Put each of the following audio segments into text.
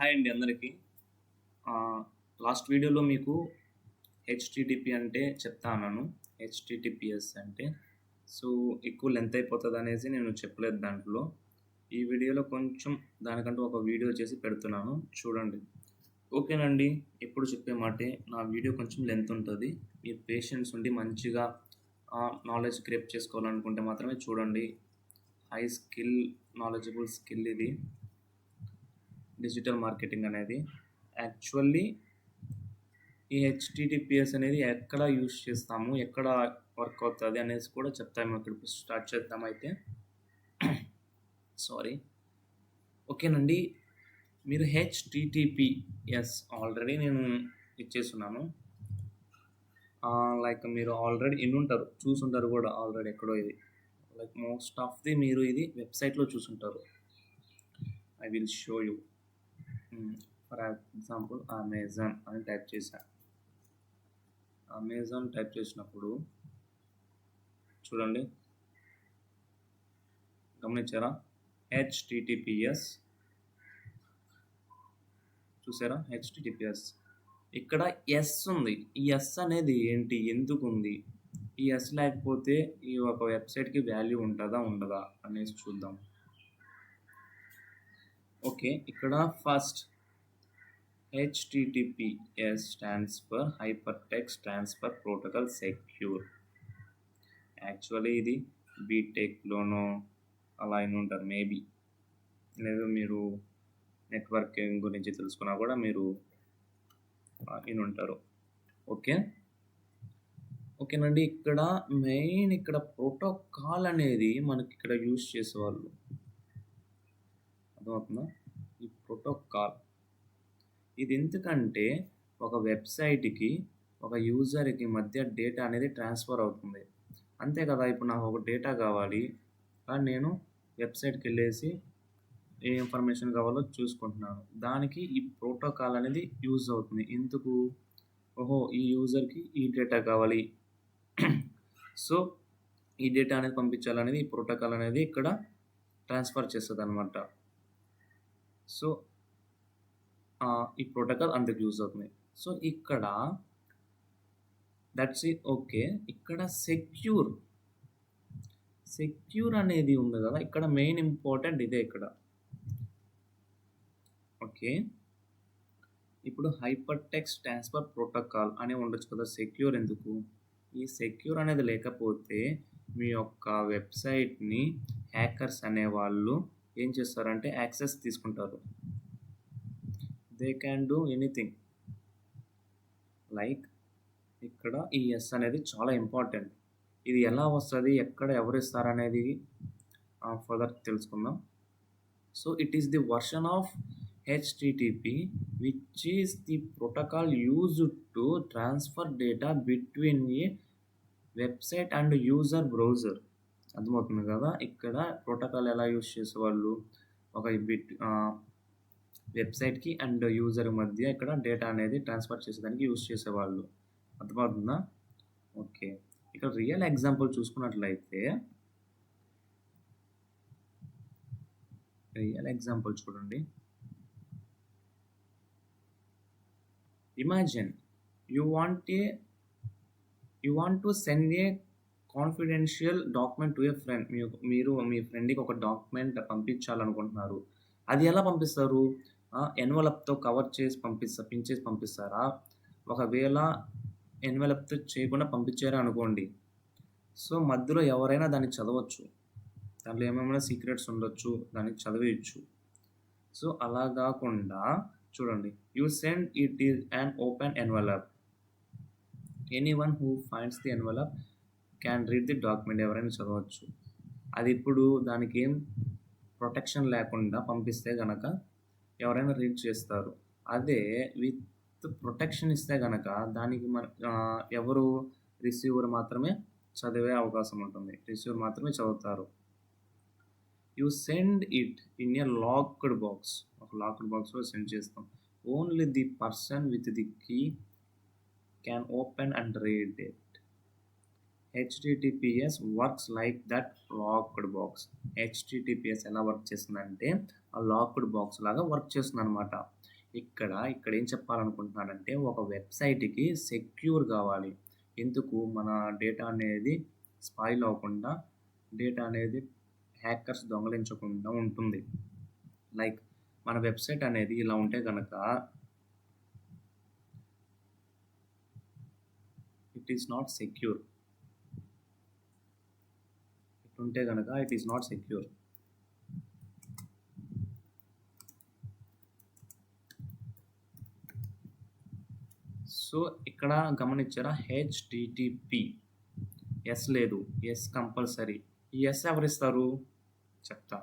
Hi అండి అందరికీ. Last వీడియోలో మీకు హెచ్‌టిటిపి అంటే చెప్తా అన్నాను. హెచ్‌టిటిపిఎస్ అంటే సో, ఎక్కువ లెంత్ అయిపోతదనేసి నేను చెప్పలేదు దాంట్లో. ఈ వీడియోలో కొంచెం దానికంటూ ఒక వీడియో చేసి పెడుతున్నాను చూడండి. ఓకేనండి. ఎప్పుడు చెప్పే మాటే నా వీడియో కొంచెం లెంత్ ఉంటది. మీరు పేషెన్స్ ఉండి మంచిగా నాలెడ్జ్ గ్రేప్ చేసుకోవాలనుకుంటే మాత్రమే చూడండి. హై స్కిల్, నాలెడ్జబుల్ స్కిల్ ఇది. డిజిటల్ మార్కెటింగ్ అనేది యాక్చువల్లీ ఈ హెచ్‌టిటిపిఎస్ అనేది ఎక్కడ యూజ్ చేస్తాము, ఎక్కడ వర్క్ అవుతుంది అనేసి కూడా చెప్తాము. ఇప్పుడు స్టార్ట్ చేద్దాం అయితే. సారీ. ఓకేనండి. మీరు హెచ్‌టిటిపిఎస్ ఆల్రెడీ నేను ఇచ్చేస్తున్నాను. లైక్ మీరు ఆల్రెడీ ఇన్నుంటారు, చూసుంటారు కూడా ఆల్రెడీ ఎక్కడో ఇది. లైక్ మోస్ట్ ఆఫ్ ది మీరు ఇది వెబ్సైట్లో చూసుంటారు. I will show you. For example Amazon అని టైప్ చేశాను. అమెజాన్ టైప్ చేసినప్పుడు చూడండి, గమనించారా? హెచ్‌టిటిపిఎస్ చూసారా? హెచ్‌టిటిపిఎస్ ఇక్కడ ఎస్ ఉంది. ఈ ఎస్ అనేది ఏంటి, ఎందుకు ఉంది? ఈ ఎస్ లేకపోతే ఈ ఒక వెబ్సైట్కి వాల్యూ ఉంటుందా ఉండదా అనేసి చూద్దాం. ఓకే, ఇక్కడ first HTTPS stands for Hypertext Transfer Protocol Secure. Actually ఇది బీటెక్లోనో అలా అయిన ఉంటారు మేబీ, లేదా మీరు నెట్వర్కింగ్ గురించి తెలుసుకున్నా కూడా మీరు ఉంటారు. ఓకేనండి. ఇక్కడ మెయిన్ ఇక్కడ ప్రోటోకాల్ అనేది మనకి ఇక్కడ యూజ్ చేసేవాళ్ళు. అర్థమవుతుందా? ఈ ప్రోటోకాల్ ఇది ఎందుకంటే ఒక వెబ్సైట్కి ఒక యూజర్కి మధ్య డేటా అనేది ట్రాన్స్ఫర్ అవుతుంది, అంతే కదా. ఇప్పుడు నాకు ఒక డేటా కావాలి, నేను వెబ్సైట్కి వెళ్ళేసి ఏ ఇన్ఫర్మేషన్ కావాలో చూసుకుంటున్నాను. దానికి ఈ ప్రోటోకాల్ అనేది యూజ్ అవుతుంది. ఎందుకు? ఓహో, ఈ యూజర్కి ఈ డేటా కావాలి, సో ఈ డేటా అనేది పంపించాలనేది ఈ ప్రోటోకాల్ అనేది ఇక్కడ ట్రాన్స్ఫర్ చేస్తుంది అనమాట. సో ఈ ప్రోటోకాల్ అందుకు యూజ్ అవుతుంది. సో ఇక్కడ దట్స్ ఇట్. ఓకే, ఇక్కడ సెక్యూర్ అనేది ఉంది కదా, ఇక్కడ మెయిన్ ఇంపార్టెంట్ ఇదే ఇక్కడ. ఓకే, ఇప్పుడు హైపర్ టెక్స్ట్ ట్రాన్స్ఫర్ ప్రోటోకాల్ అని ఉండొచ్చు కదా, సెక్యూర్ ఎందుకు? ఈ సెక్యూర్ అనేది లేకపోతే మీ యొక్క వెబ్సైట్ని హ్యాకర్స్ అనేవాళ్ళు ఏం చేస్తారంటే యాక్సెస్ తీసుకుంటారు. They can do anything. Like ఇక్కడ ఈ ఎస్ అనేది చాలా ఇంపార్టెంట్. ఇది ఎలా వస్తుంది, ఎక్కడ ఎవరు ఇస్తారనేది ఫర్దర్ తెలుసుకుందాం. So it is the version of HTTP which is the protocol used to transfer data between A website and user browser. అర్థమవుతుంది కదా? ఇక్కడ ప్రోటోకాల్ ఎలా యూజ్ చేసేవాళ్ళు, ఒక వెబ్సైట్కి అండ్ యూజర్ మధ్య ఇక్కడ డేటా అనేది ట్రాన్స్ఫర్ చేసేదానికి యూజ్ చేసేవాళ్ళు. అర్థమవుతుందా? ఓకే, ఇక్కడ రియల్ ఎగ్జాంపుల్ చూసుకున్నట్లయితే చూడండి. Imagine you want to send A confidential document to A friend. మీరు మీ ఫ్రెండ్కి ఒక డాక్యుమెంట్ పంపించాలనుకుంటున్నారు. అది ఎలా పంపిస్తారు? ఎన్వలప్తో కవర్ చేసి పిన్ చేసి పంపిస్తారా? ఒకవేళ ఎన్వలప్తో చేయకుండా పంపించారా అనుకోండి, సో మధ్యలో ఎవరైనా దాన్ని చదవచ్చు, దాంట్లో ఏమైనా సీక్రెట్స్ ఉండొచ్చు, దాన్ని చదివేయచ్చు. సో అలా కాకుండా చూడండి, you send it is an open envelope. Anyone who finds the envelope can read the document. ఎవరైనా చదవచ్చు. అది ఇప్పుడు దానికి ఏం ప్రొటెక్షన్ లేకుండా పంపిస్తే కనుక ఎవరైనా రీడ్ చేస్తారు. అదే విత్ ప్రొటెక్షన్ ఇస్తే కనుక దానికి ఎవరు రిసీవర్ మాత్రమే చదివే అవకాశం ఉంటుంది, రిసీవర్ మాత్రమే చదువుతారు. You send it in a locked box. ఒక లాక్డ్ బాక్స్లో సెండ్ చేస్తాం. Only the person with the key can open and read it. HTTPS works like that locked box. HTTPS ఎలా వర్క్ చేస్తుందంటే ఆ లాక్డ్ బాక్స్ లాగా work చేస్తుంది అనమాట. ఇక్కడ ఏం చెప్పాలనుకుంటున్నానంటే ఒక వెబ్‌సైట్‌కి సెక్యూర్ గావాలి. ఎందుకు? మన డేటా అనేది స్పాయిల్ అవ్వకుండా, డేటా అనేది హ్యాకర్స్ దొంగలించకుండా ఉంటుంది. లైక్ మన వెబ్‌సైట్ అనేది ఇలా ఉంటే గనక ఇట్ ఈస్ నాట్ సెక్యూర్. ఇటుంటే గనక it is not secure. So, ఇక్కడ గమనించారా? హెచ్‌టిటిపి ఎస్ లేదు. S compulsory. ఈ ఎస్ ఎవరిస్తారు? చెప్తా.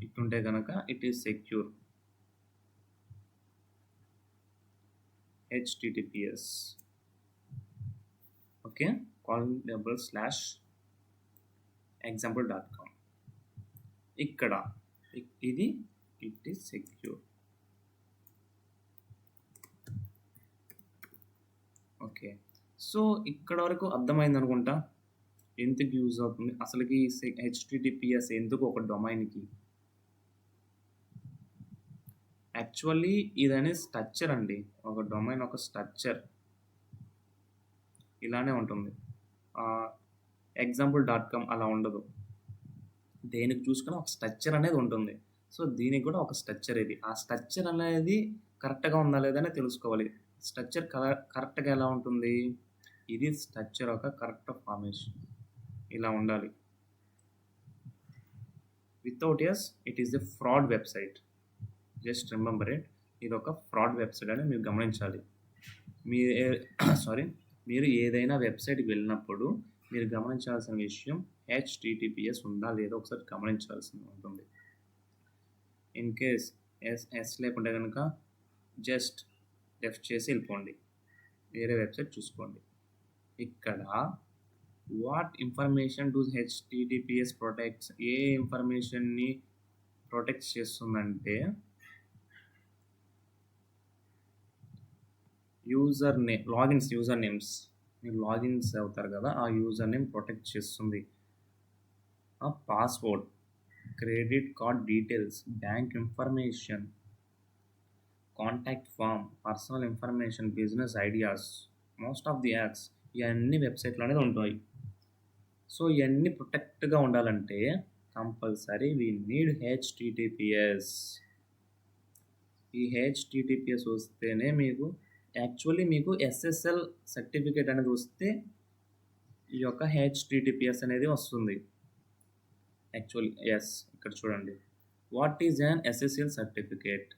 ఇటుంటే గనక it is secure. HTTPS. Okay. colon/example.com. ఇక్కడ ఇది it is secure. Okay. So, ఇక్కడ వరకు అర్థమైంది అనుకుంటా. ఎందుకు యూజ్ అవుతుంది? అసలుకి హెచ్‌టిటిపిఎస్ ఎందుకు ఒక డొమైన్‌కి? యాక్చువల్లీ ఇదనేది స్ట్రక్చర్ అండి. ఒక డొమైన్ ఒక స్ట్రక్చర్. ఇలానే ఉంటుంది. example.com అలా ఉండదు. దేనికి చూసుకున్నా ఒక స్ట్రక్చర్ అనేది ఉంటుంది. సో, దీనికి కూడా ఒక స్ట్రక్చర్ ఇది. ఆ స్ట్రక్చర్ అనేది కరెక్ట్‌గా ఉందా లేదా అని తెలుసుకోవాలి. స్ట్రక్చర్ కరెక్ట్‌గా ఎలా ఉంటుంది? ఇది స్ట్రక్చర్ ఒక కరెక్ట్ ఫార్మేషన్. ఇలా ఉండాలి. Without S it is a fraud website. Just remember it. ఇది ఒక ఫ్రాడ్ వెబ్‌సైట్ అని మీరు గమనించాలి. మీరు ఏదైనా వెబ్‌సైట్‌కి వెళ్ళినప్పుడు మీరు గమనించాల్సిన విషయం హెచ్‌టిటిపిఎస్ ఉందా లేదా ఒకసారి గమనించాల్సి ఉంటుంది. ఇన్ కేస్ ఎస్ లేకుంటే కనుక జస్ట్ లెఫ్ట్ చేసి వెళ్ళిపోండి. వేరే వెబ్‌సైట్ చూసుకోండి. ఇక్కడ what information does HTTPS protects? ఏ ఇన్ఫర్మేషన్‌ని ప్రొటెక్ట్ చేస్తుందంటే యూజర్ నేమ్స్. మీరు లాగిన్స్ అవుతారు కదా, ఆ యూజర్ నేమ్ ప్రొటెక్ట్ చేస్తుంది. Password, credit card details, bank information, contact form, personal information, business ideas, most of the ads ఇవన్నీ వెబ్సైట్లో అనేది ఉంటాయి. సో, ఇవన్నీ ప్రొటెక్ట్గా ఉండాలంటే కంపల్సరీ వీ నీడ్ హెచ్‌టిటిపిఎస్. ఈ హెచ్‌టిటిపిఎస్ వస్తేనే మీకు ఎస్ఎస్ఎల్ సర్టిఫికేట్ అనేది వస్తే ఈ యొక్క హెచ్‌టిటిపిఎస్ అనేది వస్తుంది. Actually S. ఇక్కడ చూడండి. What is an SSL certificate?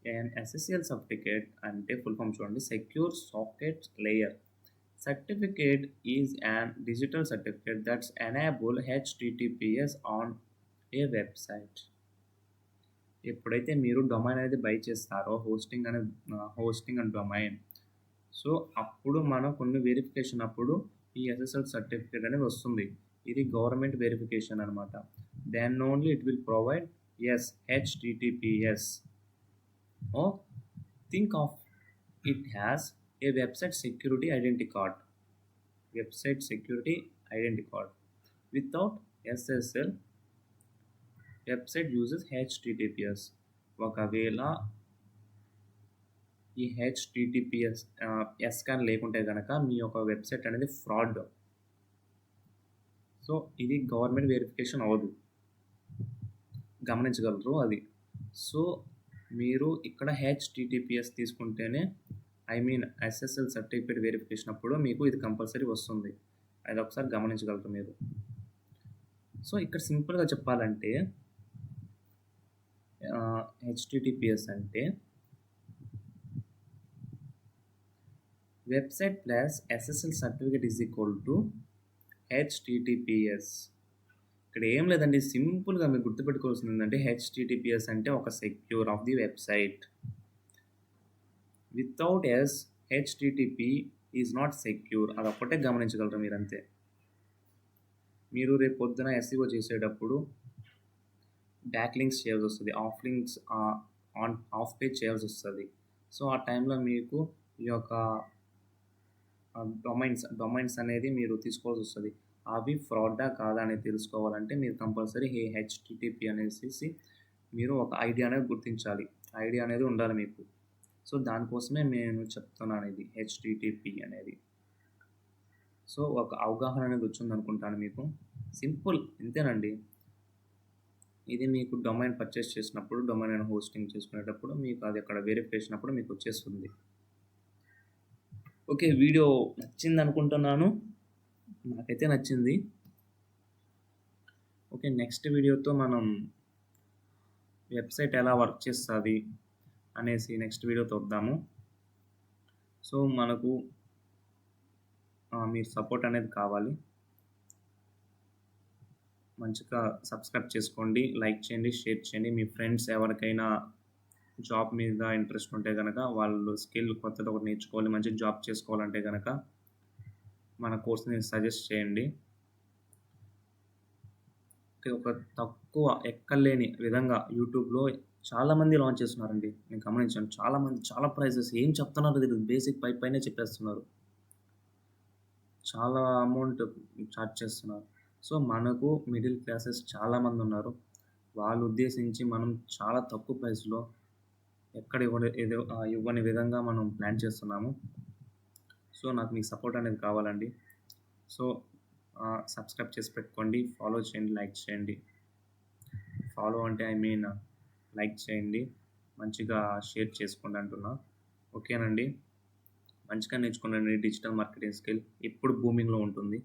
an SSL certificate అంటే ఫుల్ ఫామ్ చూడండి. Secure socket layer. Certificate is an digital certificate that's enable HTTPS on a website. ఎప్పుడైతే మీరు డొమైన్ అనేది బై చేస్తారో హోస్టింగ్ అండ్ డొమైన్, సో అప్పుడు మనం కొన్ని వెరిఫికేషన్ అప్పుడు ఈ ఎస్ఎస్ఎల్ సర్టిఫికేట్ అనేది వస్తుంది. ఇది గవర్నమెంట్ వెరిఫికేషన్ అనమాట. Then only it will provide S HTTPS. Think of it has a website security identity card. Without SSL, website uses HTTPS. ఒకవేళ ఈ హెచ్‌టిటిపిఎస్ ఎస్ కానీ లేకుంటే కనుక మీ యొక్క వెబ్సైట్ అనేది ఫ్రాడ్. సో, ఇది గవర్నమెంట్ వెరిఫికేషన్ అవ్వదు. గమనించగలరు అది. సో, మీరు ఇక్కడ హెచ్‌టిటిపిఎస్ తీసుకుంటేనే ఎస్ఎస్ఎల్ సర్టిఫికేట్ వెరిఫికేషన్ అప్పుడు మీకు ఇది కంపల్సరీ వస్తుంది. అది ఒకసారి గమనించగలరు మీరు. సో, ఇక్కడ సింపుల్గా చెప్పాలంటే హెచ్‌టిటిపిఎస్ అంటే website plus SSL certificate is equal to HTTPS. ఇక్కడ ఏం లేదండి, సింపుల్గా మీరు గుర్తుపెట్టుకోవాల్సింది ఏంటంటే హెచ్‌టిటిపిఎస్ అంటే ఒక secure of the website. Without S HTTP is not secure. అదొక్కటే గమనించగలరు మీరు అంతే. మీరు రేపు పొద్దున ఎస్ఈఓ చేసేటప్పుడు బ్యాక్ లింక్స్ చేయాల్సి వస్తుంది, ఆఫ్ పేజ్ చేయాల్సి వస్తుంది. సో, ఆ టైంలో మీకు ఈ యొక్క డొమైన్స్ అనేది మీరు తీసుకోవాల్సి వస్తుంది. అవి ఫ్రాడా కాదా అనేది తెలుసుకోవాలంటే మీరు కంపల్సరీ ఈ హెచ్‌టిటిపి అనేసేసి మీరు ఒక ఐడియా అనేది గుర్తించాలి. ఐడియా అనేది ఉండాలి మీకు. సో, దానికోసమే నేను చెప్తున్నాను ఇది హెచ్‌టిటిపి అనేది. సో, ఒక అవగాహన అనేది వచ్చిందనుకుంటాను మీకు. సింపుల్ ఇంతేనండి. ఇది మీకు డొమైన్ పర్చేస్ చేసినప్పుడు, డొమైన్ అండ్ హోస్టింగ్ చేసుకునేటప్పుడు మీకు అది అక్కడ వెరిఫికేషన్ అప్పుడు మీకు వచ్చేస్తుంది. ఓకే. వీడియో నచ్చిందనుకుంటున్నాను. నాకైతే నచ్చింది. ఓకే. నెక్స్ట్ వీడియోతో మనం వెబ్‌సైట్ ఎలా వర్క్ చేస్తది అనేసి నెక్స్ట్ వీడియోతో వద్దాము. సో, మనకు మీ సపోర్ట్ అనేది కావాలి. మంచిగా సబ్స్క్రైబ్ చేసుకోండి, లైక్ చేయండి, షేర్ చేయండి. మీ ఫ్రెండ్స్ ఎవరికైనా జాబ్ మీద ఇంట్రెస్ట్ ఉంటే గనక, వాళ్ళు స్కిల్ కొత్తది ఒకటి నేర్చుకోవాలి, మంచి జాబ్ చేసుకోవాలంటే గనక మన కోర్స్‌ని సజెస్ట్ చేయండి. ఒక తక్కువ ఎక్కలేని విధంగా యూట్యూబ్‌లో చాలామంది లాంచ్ చేస్తున్నారండి. నేను గమనించాను. చాలామంది చాలా ప్రైజెస్ ఏం చెప్తున్నారో తెలీదు. బేసిక్ పైనే చెప్పేస్తున్నారు. చాలా అమౌంట్ చార్జ్ చేస్తున్నారు. సో, మనకు మిడిల్ క్లాసెస్ చాలామందున్నారు. వాళ్ళు ఉద్దేశించి మనం చాలా తక్కువ ప్రైస్‌లో ఎక్కడ ఇవ్వని విధంగా మనం ప్లాన్ చేస్తున్నాము. సో, నాకు మీ సపోర్ట్ అనేది కావాలండి. సో, సబ్స్క్రైబ్ చేసి పెట్టుకోండి. ఫాలో చేయండి, లైక్ చేయండి. ఫాలో అంటే ఐ మీన్ లైక్ చేయండి. మంచిగా షేర్ చేసుకోండి అంటున్నా. ఓకేనండి. మంచిగా నేర్చుకోండి డిజిటల్ మార్కెటింగ్ స్కిల్. ఇప్పుడు బూమింగ్‌లో ఉంటుంది.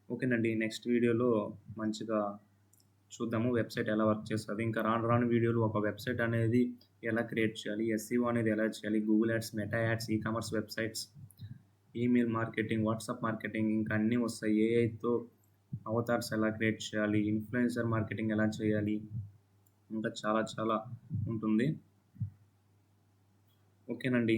ఓకేనండి. నెక్స్ట్ వీడియోలో మంచిగా చూద్దాము వెబ్‌సైట్ ఎలా వర్క్ చేస్తది. ఇంకా రాను రాను వీడియోలు ఒక వెబ్‌సైట్ అనేది ఎలా క్రియేట్ చేయాలి, ఎస్ఈఓ అనేది ఎలా చేయాలి, Google ads, meta ads, commerce websites, email marketing, WhatsApp marketing ఇంకా అన్నీ వస్తాయి. ఏఐతో అవతార్స్ ఎలా క్రియేట్ చేయాలి, ఇన్‌ఫ్లుయెన్సర్ మార్కెటింగ్ ఎలా చేయాలి, ఇంకా చాలా చాలా ఉంటుంది. ఓకేనండి.